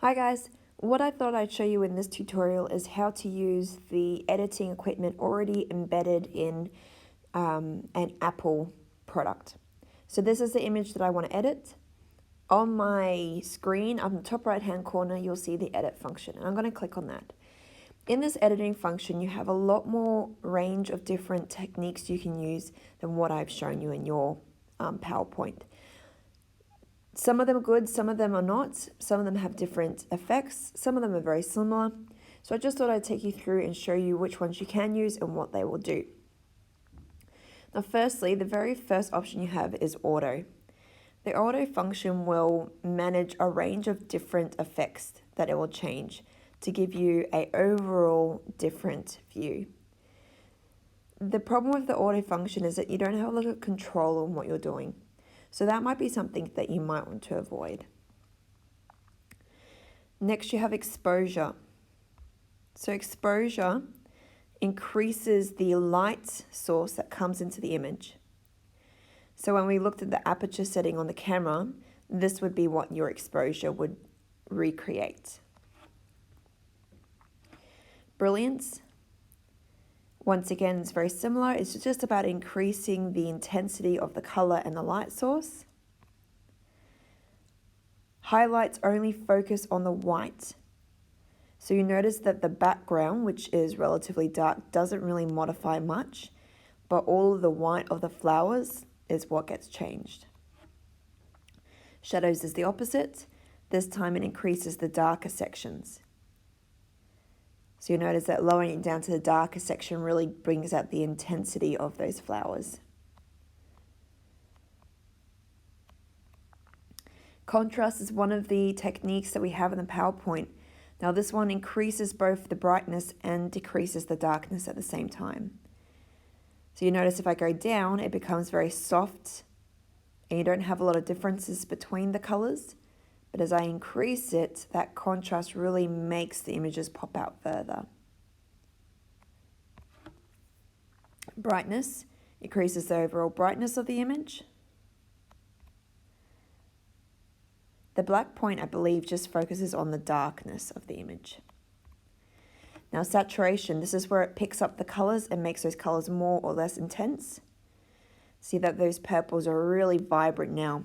Hi guys, what I thought I'd show you in this tutorial is how to use the editing equipment already embedded in an Apple product. So this is the image that I want to edit. On my screen, up in the top right hand corner, you'll see the edit function, and I'm going to click on that. In this editing function, you have a lot more range of different techniques you can use than what I've shown you in your PowerPoint. Some of them are good, some of them are not. Some of them have different effects. Some of them are very similar. So I just thought I'd take you through and show you which ones you can use and what they will do. Now, firstly, the very first option you have is auto. The auto function will manage a range of different effects that it will change to give you an overall different view. The problem with the auto function is that you don't have a lot of control on what you're doing. So that might be something that you might want to avoid. Next, you have exposure. So exposure increases the light source that comes into the image. So when we looked at the aperture setting on the camera, this would be what your exposure would recreate. Brilliance. Once again, it's very similar. It's just about increasing the intensity of the color and the light source. Highlights only focus on the white. So you notice that the background, which is relatively dark, doesn't really modify much, but all of the white of the flowers is what gets changed. Shadows is the opposite. This time it increases the darker sections. So you notice that lowering it down to the darker section really brings out the intensity of those flowers. Contrast is one of the techniques that we have in the PowerPoint. Now this one increases both the brightness and decreases the darkness at the same time. So you notice if I go down, it becomes very soft and you don't have a lot of differences between the colors. But as I increase it, that contrast really makes the images pop out further. Brightness increases the overall brightness of the image. The black point, I believe, just focuses on the darkness of the image. Now saturation, this is where it picks up the colors and makes those colors more or less intense. See that those purples are really vibrant now,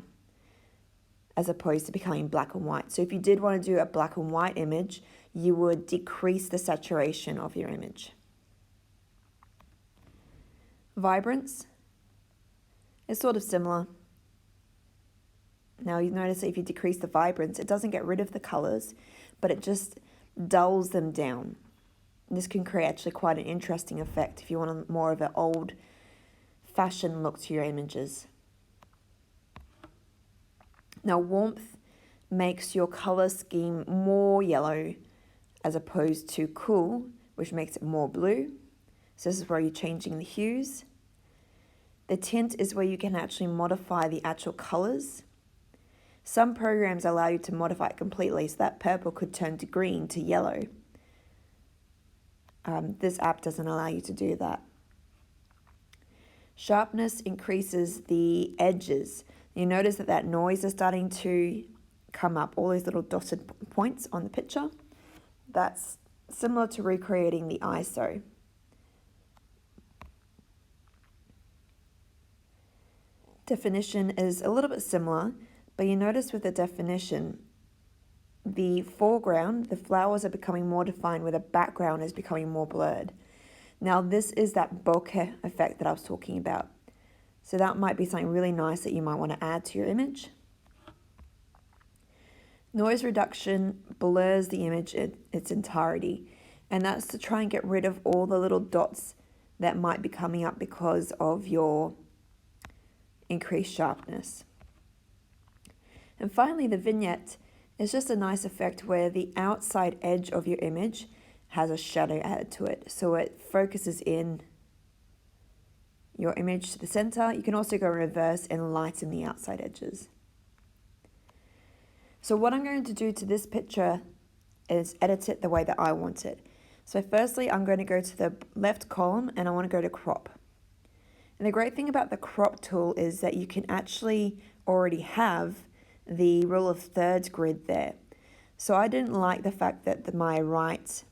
as opposed to becoming black and white. So if you did want to do a black and white image, you would decrease the saturation of your image. Vibrance is sort of similar. Now you notice that if you decrease the vibrance, it doesn't get rid of the colors, but it just dulls them down. This can create actually quite an interesting effect if you want more of an old-fashioned look to your images. Now warmth makes your color scheme more yellow as opposed to cool, which makes it more blue. So this is where you're changing the hues. The tint is where you can actually modify the actual colors. Some programs allow you to modify it completely, so that purple could turn to green to yellow. This app doesn't allow you to do that. Sharpness increases the edges. You notice that that noise is starting to come up, all these little dotted points on the picture. That's similar to recreating the ISO. Definition is a little bit similar, but you notice with the definition, the foreground, the flowers are becoming more defined where the background is becoming more blurred. Now this is that bokeh effect that I was talking about. So that might be something really nice that you might want to add to your image. Noise reduction blurs the image in its entirety, and that's to try and get rid of all the little dots that might be coming up because of your increased sharpness. And finally, the vignette is just a nice effect where the outside edge of your image has a shadow added to it. So it focuses in your image to the center. You can also go reverse and lighten the outside edges. So what I'm going to do to this picture is edit it the way that I want it. So firstly, I'm going to go to the left column and I want to go to crop. And the great thing about the crop tool is that you can actually already have the rule of thirds grid there. So I didn't like the fact that my right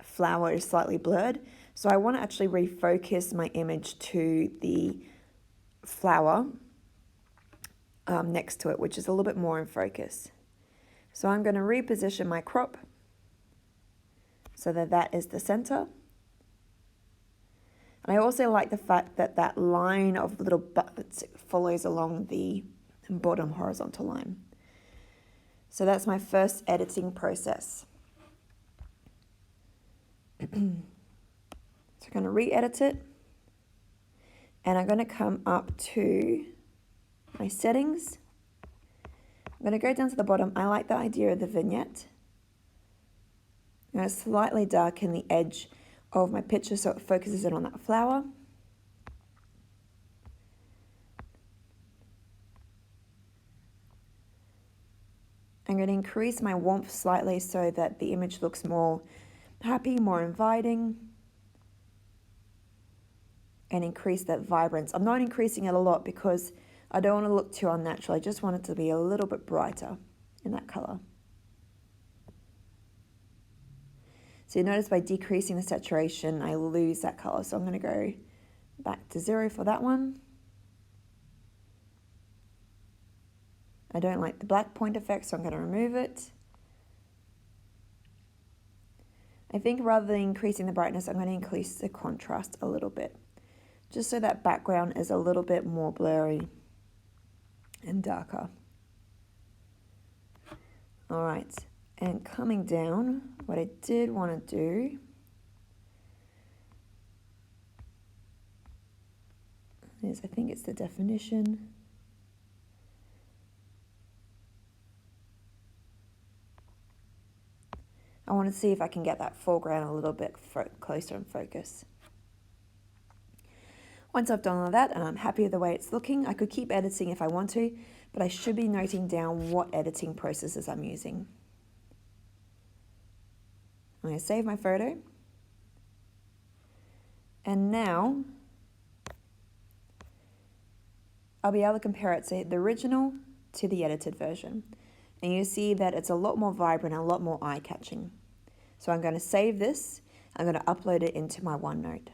flower is slightly blurred. So I want to actually refocus my image to the flower next to it, which is a little bit more in focus. So I'm going to reposition my crop so that that is the center. And I also like the fact that that line of little buttons follows along the bottom horizontal line. So that's my first editing process. So I'm going to re-edit it. And I'm going to come up to my settings. I'm going to go down to the bottom. I like the idea of the vignette. I'm going to slightly darken the edge of my picture so it focuses in on that flower. I'm going to increase my warmth slightly so that the image looks more happy, more inviting, and increase that vibrance. I'm not increasing it a lot because I don't want to look too unnatural. I just want it to be a little bit brighter in that color. So you notice by decreasing the saturation, I lose that color. So I'm going to go back to 0 for that one. I don't like the black point effect, so I'm going to remove it. I think rather than increasing the brightness, I'm going to increase the contrast a little bit, just so that background is a little bit more blurry and darker. All right, and coming down, what I did want to do is, I think it's the definition. I want to see if I can get that foreground a little bit closer in focus. Once I've done all that and I'm happy with the way it's looking, I could keep editing if I want to, but I should be noting down what editing processes I'm using. I'm going to save my photo. And now I'll be able to compare it to the original to the edited version. And you see that it's a lot more vibrant and a lot more eye-catching. So I'm going to save this. I'm going to upload it into my OneNote.